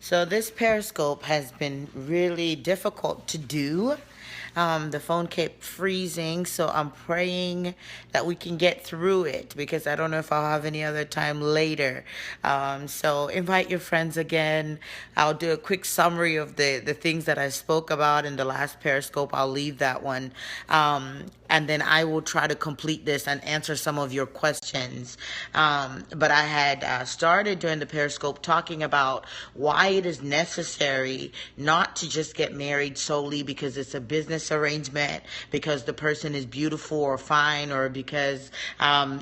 So this Periscope has been really difficult to do. The phone kept freezing, so I'm praying that we can get through it because I don't know if I'll have any other time later. So invite your friends again. I'll do a quick summary of the things that I spoke about in the last Periscope. I'll leave that one. And then I will try to complete this and answer some of your questions. But I had started during the Periscope talking about why it is necessary not to just get married solely because it's a business arrangement, because the person is beautiful or fine, or because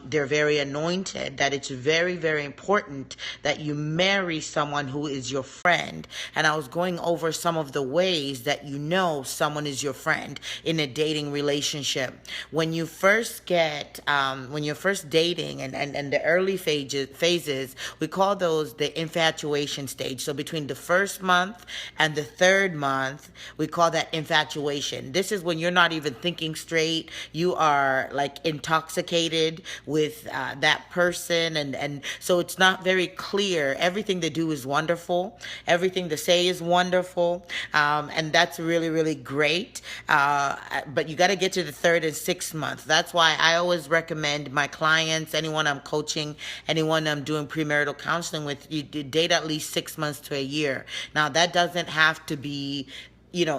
they're very anointed. That it's very, very important that you marry someone who is your friend. And I was going over some of the ways that you know someone is your friend in a dating relationship. When you first when you're first dating and the early phases, we call those the infatuation stage. So between the first month and the third month, we call that infatuation. This is when you're not even thinking straight. You are like intoxicated with that person. And so it's not very clear. Everything they do is wonderful. Everything they say is wonderful. And that's really, really great. But you got to get to the third and sixth month. That's why I always recommend my clients, anyone I'm coaching, anyone I'm doing premarital counseling with, you date at least 6 months to a year. Now, that doesn't have to be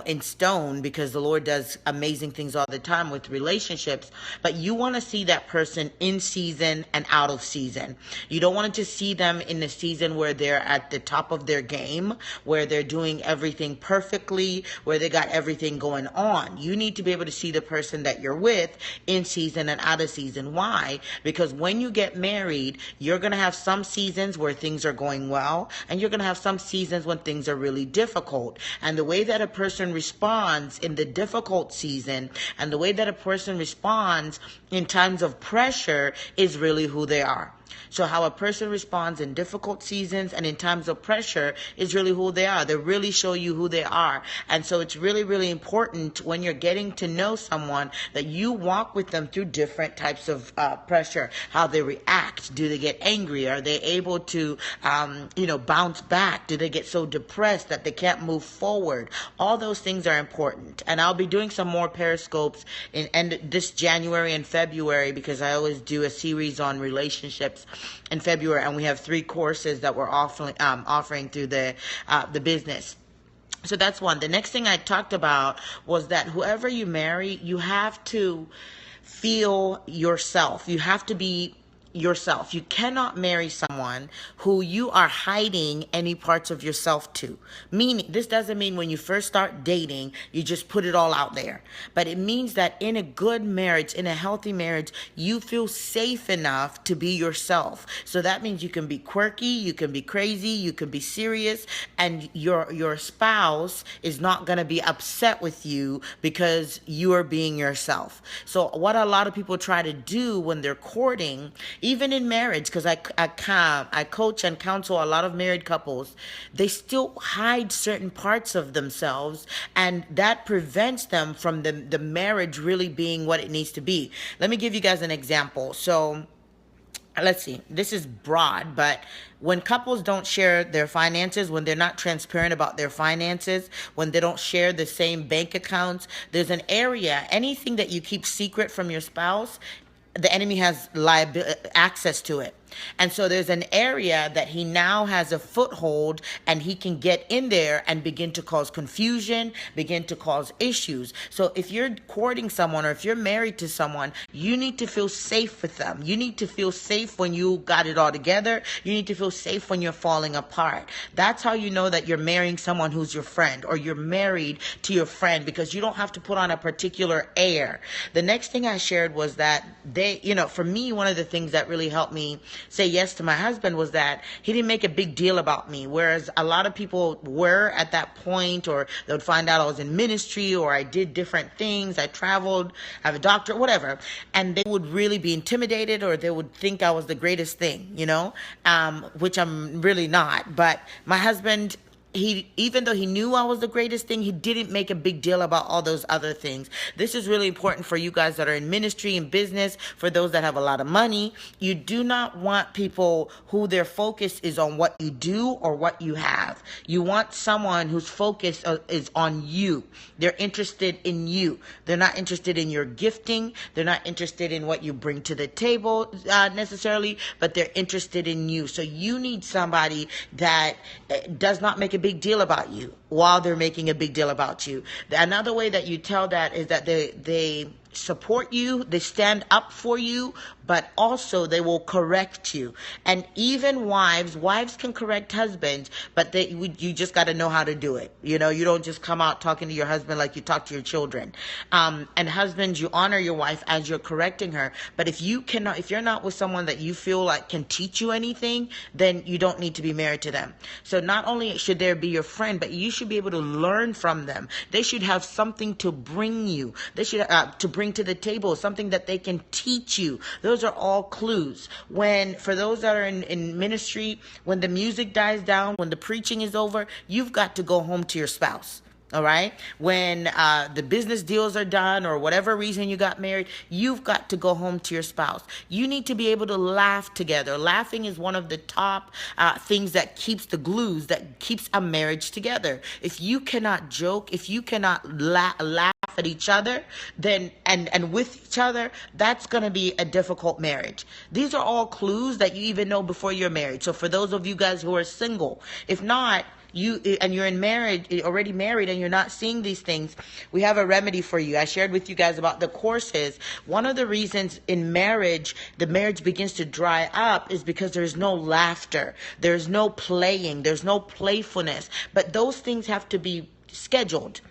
in stone, because the Lord does amazing things all the time with relationships, but you want to see that person in season and out of season. You don't want to just see them in the season where they're at the top of their game, where they're doing everything perfectly, where they got everything going on. You need to be able to see the person that you're with in season and out of season. Why? Because when you get married, you're going to have some seasons where things are going well, and you're going to have some seasons when things are really difficult. And the way that a person responds in the difficult season and the way that a person responds in times of pressure is really who they are. So how a person responds in difficult seasons and in times of pressure is really who they are. They really show you who they are. And so it's really, really important when you're getting to know someone that you walk with them through different types of pressure, how they react. Do they get angry? Are they able to, bounce back? Do they get so depressed that they can't move forward? All those things are important. And I'll be doing some more Periscopes in this January and February, because I always do a series on relationships in February, and we have 3 courses that we're offering through the business. So that's one. The next thing I talked about was that whoever you marry, you have to feel yourself. You have to be yourself. You cannot marry someone who you are hiding any parts of yourself to. Meaning, this doesn't mean when you first start dating, you just put it all out there. But it means that in a good marriage, in a healthy marriage, you feel safe enough to be yourself. So that means you can be quirky, you can be crazy, you can be serious, and your spouse is not going to be upset with you because you are being yourself. So what a lot of people try to do when they're courting, even in marriage, because I coach and counsel a lot of married couples, they still hide certain parts of themselves, and that prevents them from the marriage really being what it needs to be. Let me give you guys an example. So let's see, this is broad, but when couples don't share their finances, when they're not transparent about their finances, when they don't share the same bank accounts, there's an area, anything that you keep secret from your spouse, the enemy has access to it. And so there's an area that he now has a foothold, and he can get in there and begin to cause confusion, begin to cause issues. So if you're courting someone, or if you're married to someone, you need to feel safe with them. You need to feel safe when you got it all together. You need to feel safe when you're falling apart. That's how you know that you're marrying someone who's your friend, or you're married to your friend, because you don't have to put on a particular air. The next thing I shared was that for me, one of the things that really helped me say yes to my husband was that he didn't make a big deal about me, whereas a lot of people were at that point, or they would find out I was in ministry, or I did different things, I traveled, I have a doctorate, whatever, and they would really be intimidated, or they would think I was the greatest thing, which I'm really not. But my husband he, even though he knew I was the greatest thing, he didn't make a big deal about all those other things. This is really important for you guys that are in ministry and business, for those that have a lot of money. You do not want people who their focus is on what you do or what you have. You want someone whose focus is on you. They're interested in you. They're not interested in your gifting. They're not interested in what you bring to the table necessarily, but they're interested in you. So you need somebody that does not make a big deal about you while they're making a big deal about you. Another way that you tell that is that they support you, they stand up for you, but also they will correct you. And even wives can correct husbands, but you just got to know how to do it. You don't just come out talking to your husband like you talk to your children. And husbands, you honor your wife as you're correcting her. But if you're not with someone that you feel like can teach you anything, then you don't need to be married to them. So not only should there be your friend, but you should be able to learn from them. They should have something to bring you. They should to bring to the table, something that they can teach you. Those are all clues. For those that are in ministry, when the music dies down, when the preaching is over, you've got to go home to your spouse. All right. When the business deals are done, or whatever reason you got married, you've got to go home to your spouse. You need to be able to laugh together. Laughing is one of the top things that keeps the glues, that keeps a marriage together. If you cannot joke, if you cannot laugh at each other, then and with each other, that's going to be a difficult marriage. These are all clues that you even know before you're married. So for those of you guys who are single, if not, you're in marriage, already married, and you're not seeing these things, we have a remedy for you. I shared with you guys about the courses. One of the reasons in marriage, the marriage begins to dry up is because there's no laughter. There's no playing. There's no playfulness. But those things have to be scheduled.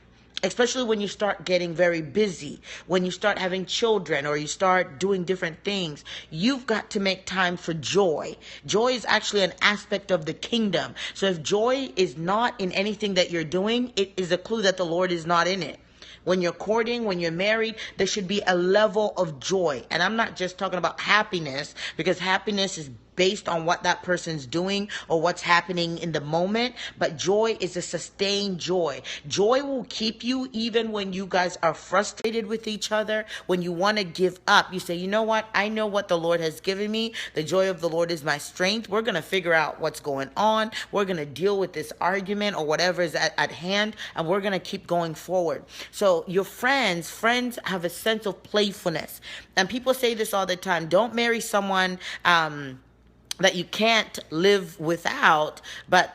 Especially when you start getting very busy, when you start having children, or you start doing different things, you've got to make time for joy. Joy is actually an aspect of the kingdom. So if joy is not in anything that you're doing, it is a clue that the Lord is not in it. When you're courting, when you're married, there should be a level of joy. And I'm not just talking about happiness, because happiness is based on what that person's doing or what's happening in the moment. But joy is a sustained joy. Joy will keep you even when you guys are frustrated with each other, when you want to give up. You say, you know what? I know what the Lord has given me. The joy of the Lord is my strength. We're going to figure out what's going on. We're going to deal with this argument or whatever is at hand, and we're going to keep going forward. So your friends have a sense of playfulness. And people say this all the time. Don't marry someone that you can't live without, but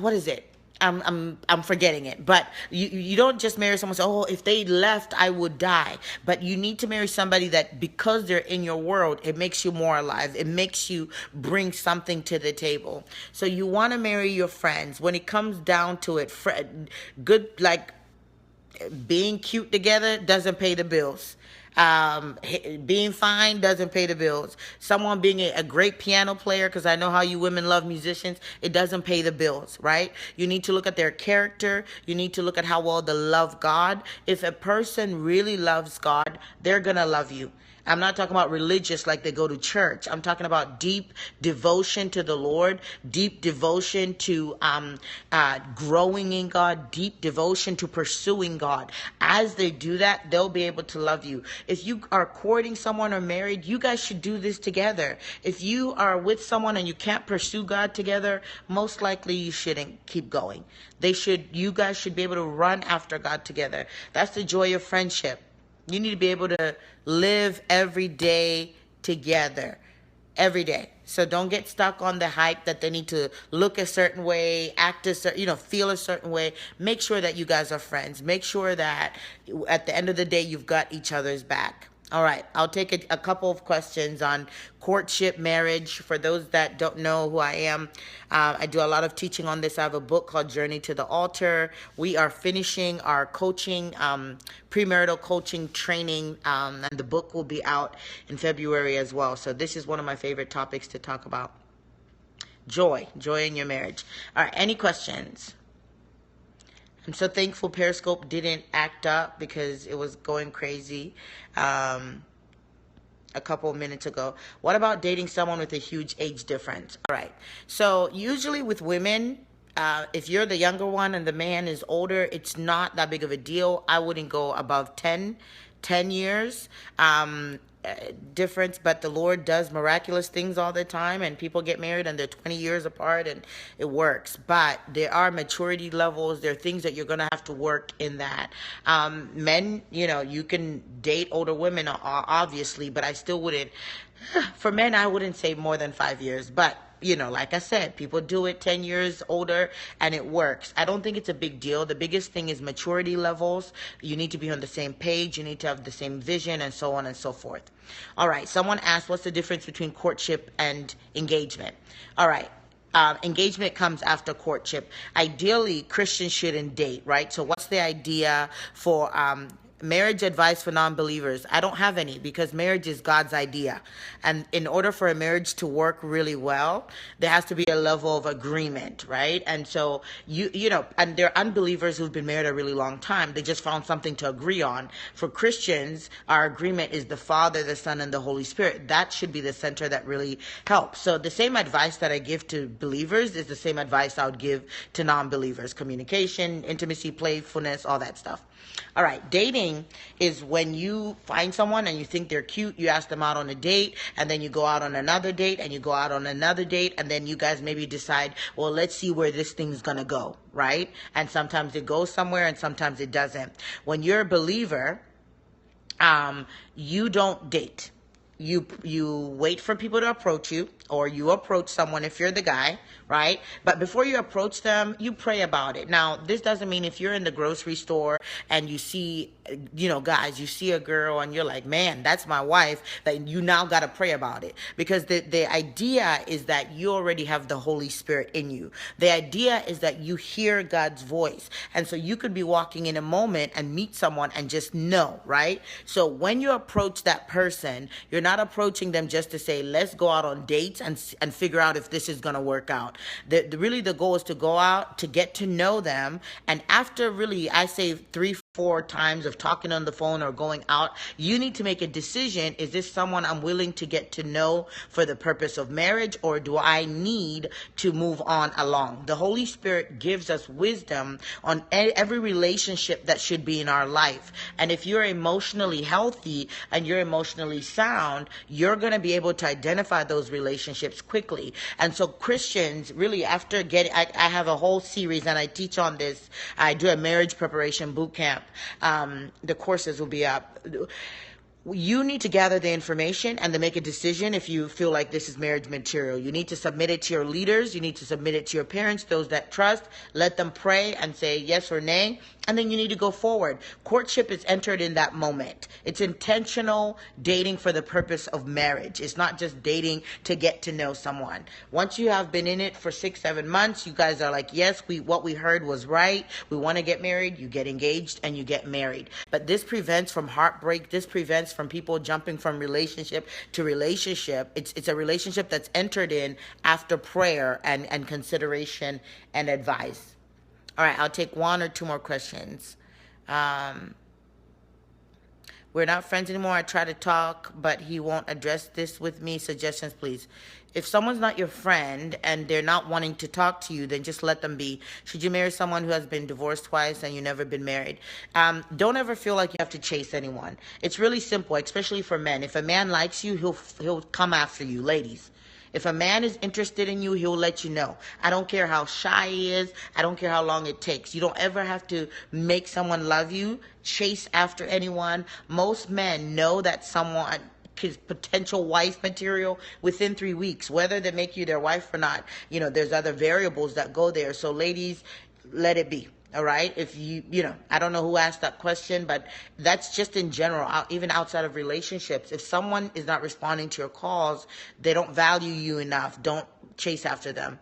what is it? I'm forgetting it. But you don't just marry someone and say, oh, if they left, I would die. But you need to marry somebody that, because they're in your world, it makes you more alive. It makes you bring something to the table. So you want to marry your friends. When it comes down to it, good, like being cute together doesn't pay the bills. Being fine doesn't pay the bills. Someone being a great piano player, because I know how you women love musicians, it doesn't pay the bills, right? You need to look at their character. You need to look at how well they love God. If a person really loves God, they're going to love you. I'm not talking about religious like they go to church. I'm talking about deep devotion to the Lord, deep devotion to growing in God, deep devotion to pursuing God. As they do that, they'll be able to love you. If you are courting someone or married, you guys should do this together. If you are with someone and you can't pursue God together, most likely you shouldn't keep going. You guys should be able to run after God together. That's the joy of friendship. You need to be able to live every day together, every day. So don't get stuck on the hype that they need to look a certain way, act a certain, feel a certain way. Make sure that you guys are friends. Make sure that at the end of the day, you've got each other's back. All right, I'll take a couple of questions on courtship, marriage. For those that don't know who I am, I do a lot of teaching on this. I have a book called Journey to the Altar. We are finishing our coaching, premarital coaching training, and the book will be out in February as well. So this is one of my favorite topics to talk about. Joy in your marriage. All right, any questions? I'm so thankful Periscope didn't act up because it was going crazy a couple of minutes ago. What about dating someone with a huge age difference? All right. So usually with women, if you're the younger one and the man is older, it's not that big of a deal. I wouldn't go above 10 years difference, but the Lord does miraculous things all the time, and people get married and they're 20 years apart and it works. But there are maturity levels. There are things that you're going to have to work in that. Men, you can date older women, obviously, but I still wouldn't. For men, I wouldn't say more than 5 years, but like I said, people do it 10 years older and it works. I don't think it's a big deal. The biggest thing is maturity levels. You need to be on the same page. You need to have the same vision, and so on and so forth. All right. Someone asked, what's the difference between courtship and engagement? All right. Engagement comes after courtship. Ideally, Christians shouldn't date, right? So what's the idea for marriage advice for non-believers? I don't have any, because marriage is God's idea. And in order for a marriage to work really well, there has to be a level of agreement, right? And so and there are unbelievers who've been married a really long time. They just found something to agree on. For Christians, our agreement is the Father, the Son, and the Holy Spirit. That should be the center that really helps. So the same advice that I give to believers is the same advice I would give to non-believers. Communication, intimacy, playfulness, all that stuff. All right, dating is when you find someone and you think they're cute, you ask them out on a date, and then you go out on another date, and you go out on another date, and then you guys maybe decide, well, let's see where this thing's going to go, right? And sometimes it goes somewhere and sometimes it doesn't. When you're a believer, you don't date. You wait for people to approach you, or you approach someone if you're the guy, right? But before you approach them, you pray about it. Now, this doesn't mean if you're in the grocery store and you see, guys, you see a girl and you're like, man, that's my wife, that you now got to pray about it. Because the idea is that you already have the Holy Spirit in you. The idea is that you hear God's voice. And so you could be walking in a moment and meet someone and just know, right? So when you approach that person, you're not approaching them just to say, let's go out on dates and figure out if this is going to work out. Really the goal is to go out, to get to know them. And after really, I say 3-4 times of talking on the phone or going out, you need to make a decision. Is this someone I'm willing to get to know for the purpose of marriage, or do I need to move on along? The Holy Spirit gives us wisdom on every relationship that should be in our life. And if you're emotionally healthy and you're emotionally sound, you're going to be able to identify those relationships quickly. And so Christians, really, after I have a whole series and I teach on this. I do a marriage preparation boot camp. The courses will be up. You need to gather the information and then make a decision if you feel like this is marriage material. You need to submit it to your leaders. You need to submit it to your parents, those that trust. Let them pray and say yes or nay. And then you need to go forward. Courtship is entered in that moment. It's intentional dating for the purpose of marriage. It's not just dating to get to know someone. Once you have been in it for 6-7 months, you guys are like, yes, what we heard was right. We want to get married. You get engaged and you get married. But this prevents from heartbreak. This prevents from people jumping from relationship to relationship. It's a relationship that's entered in after prayer and consideration and advice. All right, I'll take 1 or 2 more questions. We're not friends anymore. I try to talk, but he won't address this with me. Suggestions, please. If someone's not your friend and they're not wanting to talk to you, then just let them be. Should you marry someone who has been divorced twice and you've never been married? Don't ever feel like you have to chase anyone. It's really simple, especially for men. If a man likes you, he'll come after you, ladies. If a man is interested in you, he'll let you know. I don't care how shy he is. I don't care how long it takes. You don't ever have to make someone love you, chase after anyone. Most men know that someone is potential wife material within 3 weeks, whether they make you their wife or not. There's other variables that go there. So ladies, let it be. All right. If I don't know who asked that question, but that's just in general, even outside of relationships. If someone is not responding to your calls, they don't value you enough. Don't chase after them.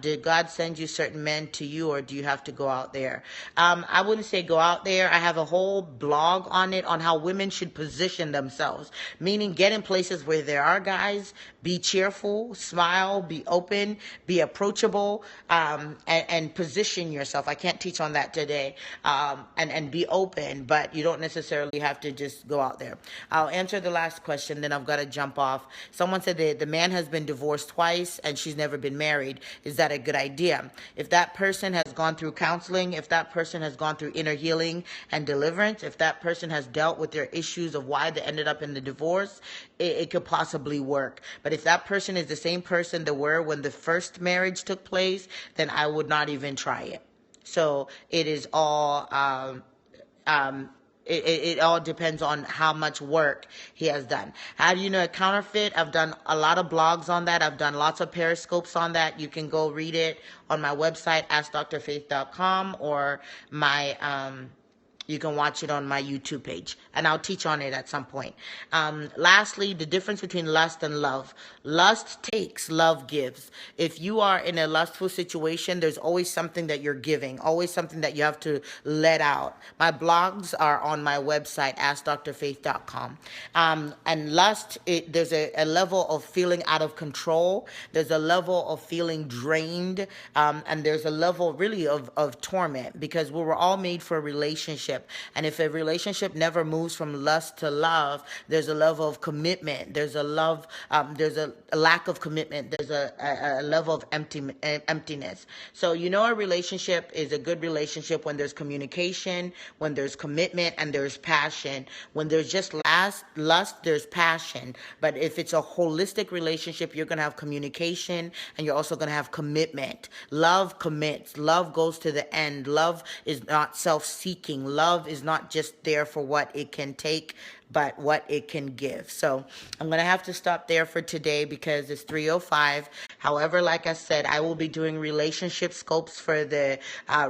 Did God send you certain men to you, or do you have to go out there? I wouldn't say go out there. I have a whole blog on it, on how women should position themselves, meaning get in places where there are guys, be cheerful, smile, be open, be approachable, and position yourself. I can't teach on that today. And be open, but you don't necessarily have to just go out there. I'll answer the last question, then I've got to jump off. Someone said that the man has been divorced twice and she's never been married. is that a good idea? If that person has gone through counseling, if that person has gone through inner healing and deliverance, if that person has dealt with their issues of why they ended up in the divorce, it could possibly work. But if that person is the same person they were when the first marriage took place, then I would not even try it. So it is all um, it all depends on how much work he has done. How do you know a counterfeit? I've done a lot of blogs on that. I've done lots of periscopes on that. You can go read it on my website, AskDrFaith.com, or my you can watch it on my YouTube page, and I'll teach on it at some point. Lastly, the difference between lust and love. Lust takes, love gives. If you are in a lustful situation, there's always something that you're giving, always something that you have to let out. My blogs are on my website, AskDrFaith.com. And lust, there's a level of feeling out of control. There's a level of feeling drained. And there's a level really of torment, because we were all made for a relationship. And if a relationship never moves from lust to love, there's a level of commitment. There's a love. There's a lack of commitment. There's a level of emptiness. So a relationship is a good relationship when there's communication, when there's commitment, and there's passion. When there's just lust, there's passion. But if it's a holistic relationship, you're going to have communication, and you're also going to have commitment. Love commits. Love goes to the end. Love is not self-seeking. Love is not just there for what it can take, but what it can give. So I'm going to have to stop there for today because it's 3:05. However, like I said, I will be doing relationship scopes for the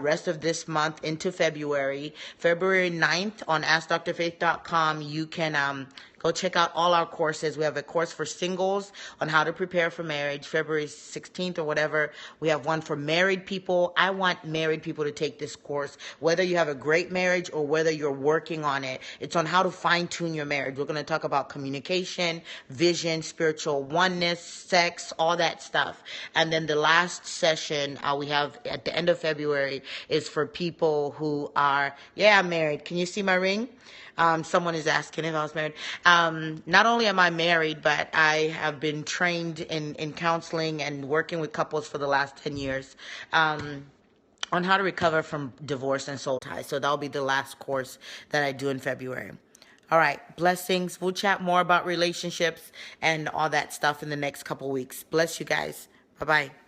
rest of this month into February. February 9th on AskDrFaith.com, you can go check out all our courses. We have a course for singles on how to prepare for marriage, February 16th or whatever. We have one for married people. I want married people to take this course, whether you have a great marriage or whether you're working on it. It's on how to fine-tune your marriage. We're going to talk about communication, vision, spiritual oneness, sex, all that stuff. And then the last session we have at the end of February is for people who are, I'm married. Can you see my ring? Someone is asking if I was married. Not only am I married, but I have been trained in counseling and working with couples for the last 10 years on how to recover from divorce and soul ties. So that'll be the last course that I do in February. All right, blessings. We'll chat more about relationships and all that stuff in the next couple weeks. Bless you guys. Bye-bye.